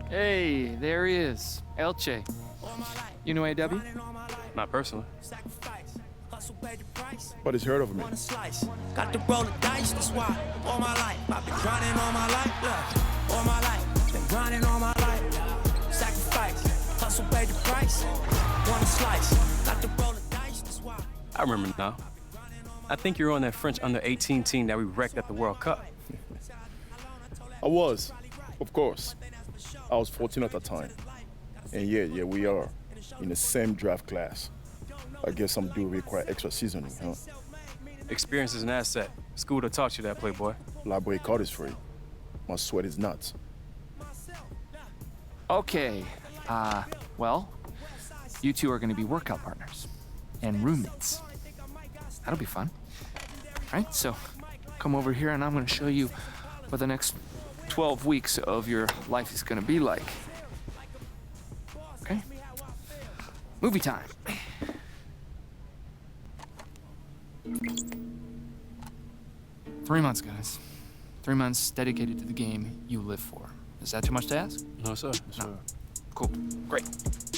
Hey, there he is, Elche. You know AW? Not personally. But he's heard of me. Got to roll the dice, that's why all my life I've been grinding all my life, look, all my life, been grinding all my life. Sacrifice, hustle pay the price. Want a slice, got to roll the dice, that's why. I remember now. I think you're on that French under-18 team that we wrecked at the World Cup. I was, of course. I was 14 at the time. And yeah, we are in the same draft class. I guess some do require extra seasoning, huh? Experience is an asset. School to taught you that, playboy. Library card is free. My sweat is nuts. Okay, well, you two are gonna be workout partners and roommates. That'll be fun. All right, so come over here and I'm gonna show you what the next 12 weeks of your life is gonna be like. Okay? Movie time. Three months, guys. 3 months dedicated to the game you live for. Is that too much to ask? No, sir. No. Cool. Great.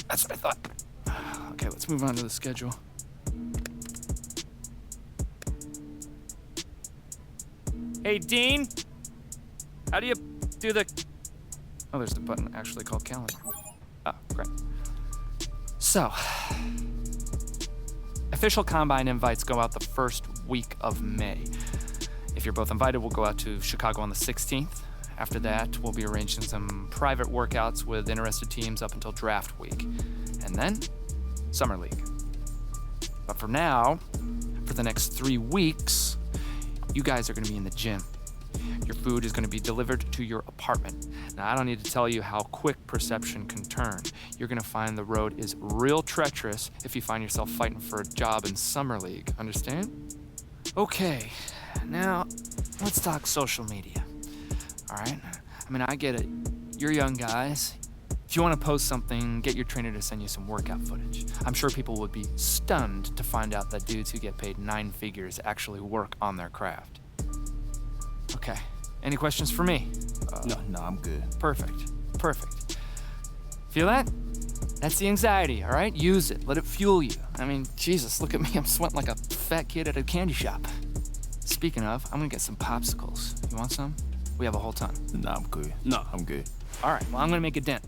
That's what I thought. Okay, let's move on to the schedule. Hey, Dean! How do you do the... Oh, there's the button actually called calendar. Oh, great. So, official Combine invites go out the first week of May. If you're both invited, we'll go out to Chicago on the 16th. After that, we'll be arranging some private workouts with interested teams up until draft week. And then, Summer League. But for now, for the next 3 weeks, you guys are gonna be in the gym. Your food is gonna be delivered to your apartment. Now, I don't need to tell you how quick perception can turn. You're gonna find the road is real treacherous if you find yourself fighting for a job in Summer League, understand? Okay, now, let's talk social media. All right? I mean, I get it. You're young guys. If you want to post something, get your trainer to send you some workout footage. I'm sure people would be stunned to find out that dudes who get paid 9 figures actually work on their craft. Okay. Any questions for me? No, I'm good. Perfect. Feel that? That's the anxiety, all right? Use it. Let it fuel you. I mean, Jesus, look at me. I'm sweating like a fat kid at a candy shop. Speaking of, I'm gonna get some popsicles. You want some? We have a whole ton. Nah, I'm good. All right, well, I'm gonna make a dent.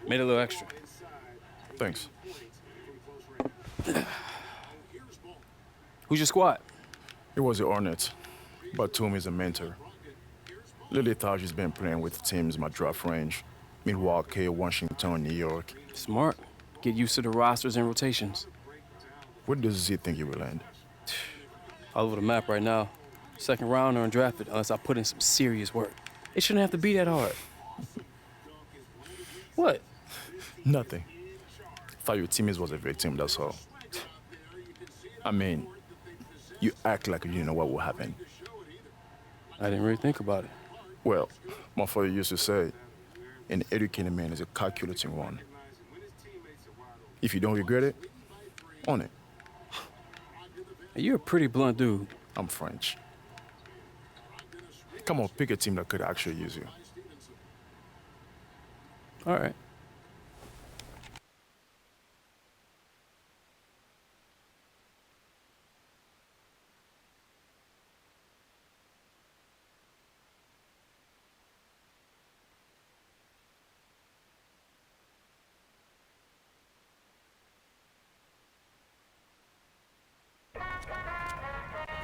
Made a little extra. Thanks. Who's your squad? It was the Hornets. Batum is a mentor. Lily thought she's been playing with teams in my draft range. Milwaukee, Washington, New York. Smart. Get used to the rosters and rotations. Where does Z think you will end? All over the map right now. Second round or undrafted unless I put in some serious work. It shouldn't have to be that hard. What? Nothing. Thought your teammates was a victim, that's all. I mean, you act like you didn't know what would happen. I didn't really think about it. Well, my father used to say, an educated man is a calculating one. If you don't regret it, own it. You're a pretty blunt dude. I'm French. Come on, pick a team that could actually use you. All right.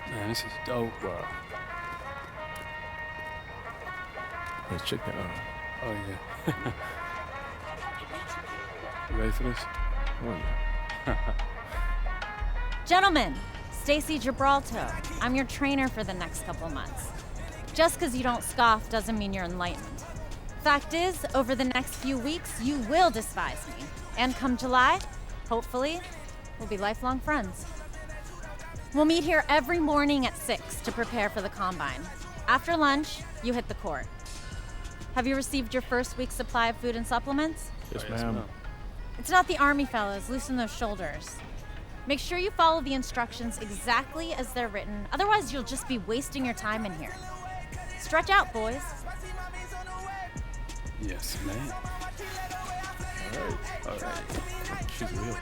Man, this is dope, bro. Let's check that out. Oh, yeah. You ready for this? Oh, yeah. Gentlemen, Stacy Gibraltar. I'm your trainer for the next couple months. Just because you don't scoff doesn't mean you're enlightened. Fact is, over the next few weeks, you will despise me. And come July, hopefully, we'll be lifelong friends. We'll meet here every morning at 6 to prepare for the Combine. After lunch, you hit the court. Have you received your first week's supply of food and supplements? Yes, ma'am. It's not the Army, fellas. Loosen those shoulders. Make sure you follow the instructions exactly as they're written. Otherwise, you'll just be wasting your time in here. Stretch out, boys. Yes, man. All right. She's real.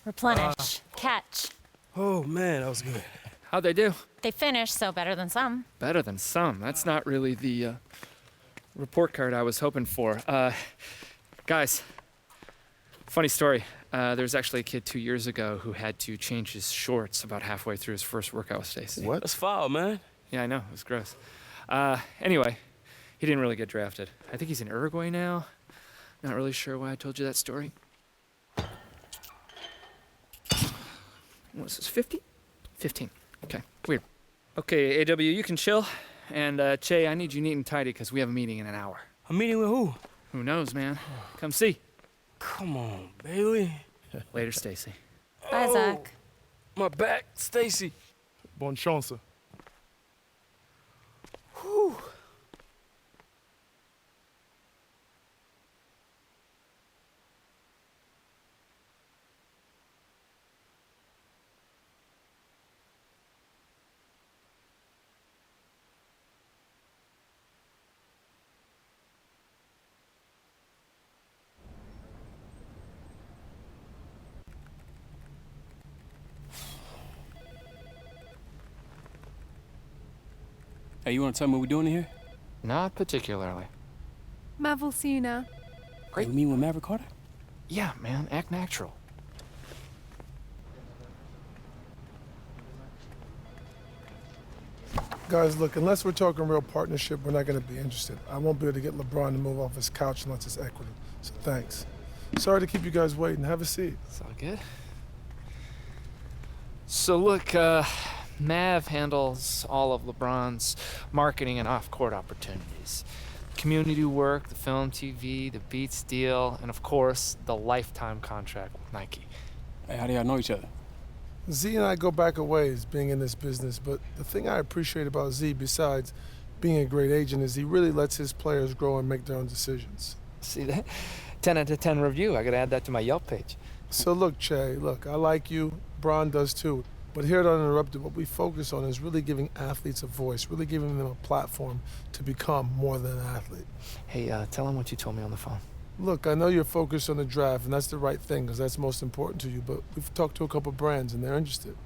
Replenish. Catch. Oh, man, that was good. How'd they do? They finished, so better than some. Better than some. That's not really the report card I was hoping for. Guys, funny story. There was actually a kid 2 years ago who had to change his shorts about halfway through his first workout with Stacy. What? That's foul, man. Yeah, I know. It was gross. Anyway, he didn't really get drafted. I think he's in Uruguay now. Not really sure why I told you that story. What is this, 50? 15. Okay, weird. Okay, AW, you can chill. And, Che, I need you neat and tidy because we have a meeting in an hour. A meeting with who? Who knows, man? Come see. Come on, Bailey. Later, Stacy. Bye, Zach. My back, Stacy. Bonne chance. Whew. Hey, you want to tell me what we're doing in here? Not particularly. Mavulcina. Hey, you mean with Maverick Carter? Yeah, man, act natural. Guys, look, unless we're talking real partnership, we're not going to be interested. I won't be able to get LeBron to move off his couch unless it's equity. So thanks. Sorry to keep you guys waiting. Have a seat. It's all good. So look, Mav handles all of LeBron's marketing and off-court opportunities. Community work, the film, TV, the Beats deal, and of course, the lifetime contract with Nike. Hey, how do y'all know each other? Z and I go back a ways being in this business, but the thing I appreciate about Z, besides being a great agent, is he really lets his players grow and make their own decisions. See that? 10 out of 10 review. I gotta add that to my Yelp page. So look, Che, look, I like you. Bron does too. But here at Uninterrupted, what we focus on is really giving athletes a voice, really giving them a platform to become more than an athlete. Hey, tell him what you told me on the phone. Look, I know you're focused on the draft, and that's the right thing, because that's most important to you, but we've talked to a couple brands, and they're interested.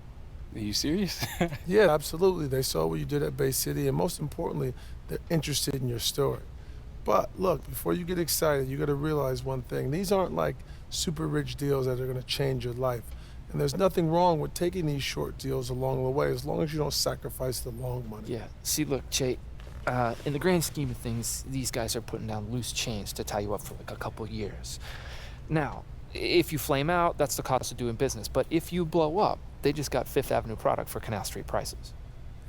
Are you serious? Yeah, absolutely. They saw what you did at Bay City, and most importantly, they're interested in your story. But look, before you get excited, you got to realize one thing. These aren't like super rich deals that are going to change your life. And there's nothing wrong with taking these short deals along the way, as long as you don't sacrifice the long money. Yeah, see, look, Che, in the grand scheme of things, these guys are putting down loose change to tie you up for like a couple years. Now, if you flame out, that's the cost of doing business. But if you blow up, they just got Fifth Avenue product for Canal Street prices.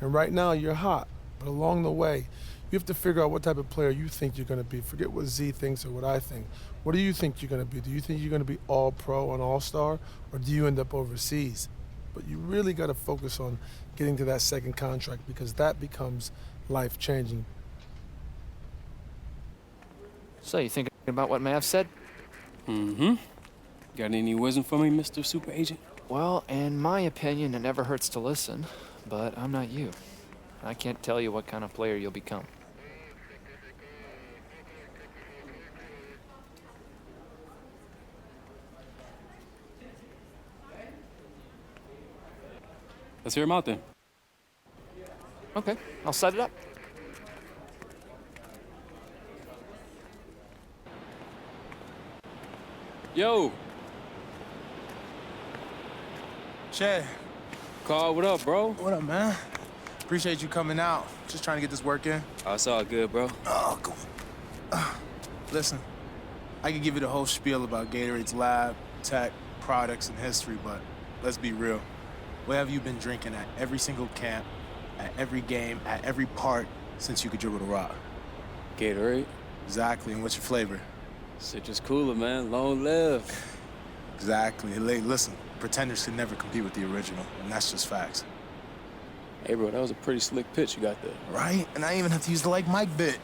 And right now, you're hot. But along the way, you have to figure out what type of player you think you're going to be. Forget what Z thinks or what I think. What do you think you're going to be? Do you think you're going to be all-pro and all-star? Or do you end up overseas? But you really got to focus on getting to that second contract, because that becomes life-changing. So, you thinking about what Mav said? Mm-hmm. Got any wisdom for me, Mr. Super Agent? Well, in my opinion, it never hurts to listen, but I'm not you. I can't tell you what kind of player you'll become. Let's hear him out then. Okay, I'll set it up. Yo, Che, Carl, what up, bro? what up, man? Appreciate you coming out. Just trying to get this work in. Oh, it's all good, bro. Oh, go listen, I could give you the whole spiel about Gatorade's lab, tech, products, and history, but let's be real. What have you been drinking at every single camp, at every game, at every part since you could dribble the rock? Gatorade. Exactly, and what's your flavor? Citrus cooler, man. Long live. Exactly. Hey, listen, pretenders can never compete with the original, and that's just facts. Hey, bro, that was a pretty slick pitch you got there. Right? And I didn't even have to use the like Mike bit.